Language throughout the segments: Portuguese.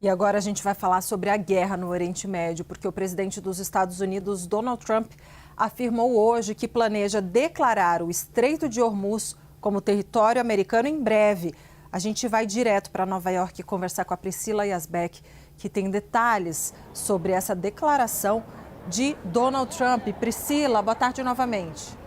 E agora a gente vai falar sobre a guerra no Oriente Médio, porque o presidente dos Estados Unidos, Donald Trump, afirmou hoje que planeja declarar o Estreito de Hormuz como território americano em breve. A gente vai direto para Nova York conversar com a Priscila Yazbek, que tem detalhes sobre essa declaração de Donald Trump. Priscila, boa tarde novamente.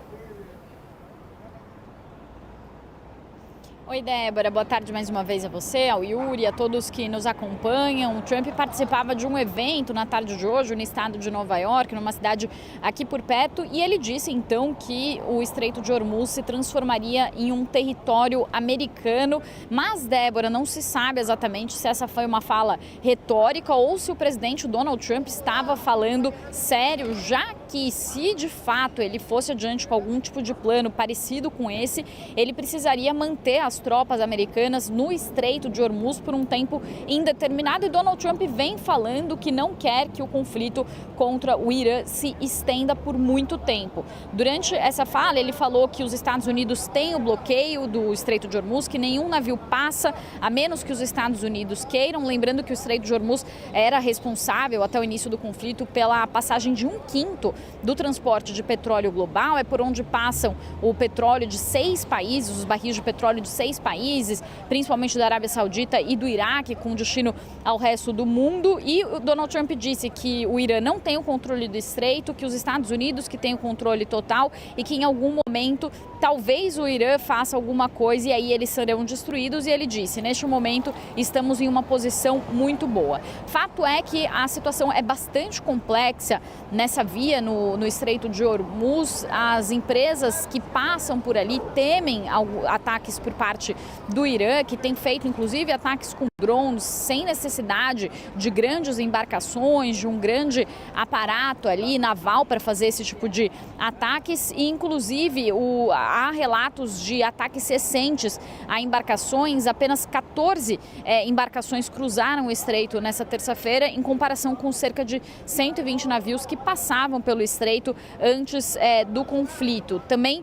Oi, Débora. Boa tarde mais uma vez a você, ao Yuri, a todos que nos acompanham. O Trump participava de um evento na tarde de hoje no estado de Nova York, numa cidade aqui por perto, e ele disse então que o Estreito de Hormuz se transformaria em um território americano. Mas, Débora, não se sabe exatamente se essa foi uma fala retórica ou se o presidente Donald Trump estava falando sério, já que se de fato ele fosse adiante com algum tipo de plano parecido com esse, ele precisaria manter as tropas americanas no Estreito de Hormuz por um tempo indeterminado, e Donald Trump vem falando que não quer que o conflito contra o Irã se estenda por muito tempo. Durante essa fala, ele falou que os Estados Unidos têm o bloqueio do Estreito de Hormuz, que nenhum navio passa a menos que os Estados Unidos queiram. Lembrando que o Estreito de Hormuz era responsável até o início do conflito pela passagem de 1/5 do transporte de petróleo global. É por onde passam o petróleo de 6 países, os barris de petróleo de 6 países, principalmente da Arábia Saudita e do Iraque, com destino ao resto do mundo. E o Donald Trump disse que o Irã não tem o controle do estreito, que os Estados Unidos que têm o controle total, e que em algum momento talvez o Irã faça alguma coisa e aí eles serão destruídos. E ele disse: neste momento estamos em uma posição muito boa. Fato é que a situação é bastante complexa nessa via no Estreito de Hormuz. As empresas que passam por ali temem ataques por parte do Irã, que tem feito inclusive ataques com drones sem necessidade de grandes embarcações, de um grande aparato ali naval para fazer esse tipo de ataques. E inclusive há relatos de ataques recentes a embarcações. Apenas 14 embarcações cruzaram o estreito nessa terça-feira, em comparação com cerca de 120 navios que passavam pelo estreito antes do conflito. Também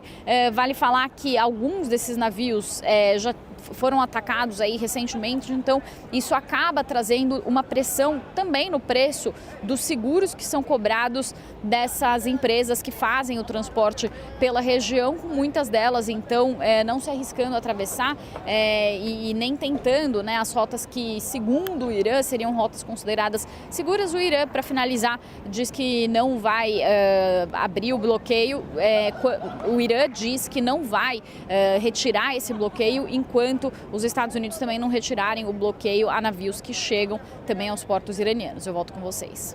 vale falar que alguns desses navios já foram atacados aí recentemente, então isso acaba trazendo uma pressão também no preço dos seguros que são cobrados dessas empresas que fazem o transporte pela região, com muitas delas então não se arriscando a atravessar e nem tentando, né, as rotas que, segundo o Irã, seriam rotas consideradas seguras. O Irã, para finalizar, diz que não vai abrir o bloqueio. O Irã diz que não vai retirar esse bloqueio enquanto os Estados Unidos também não retirarem o bloqueio a navios que chegam também aos portos iranianos. Eu volto com vocês.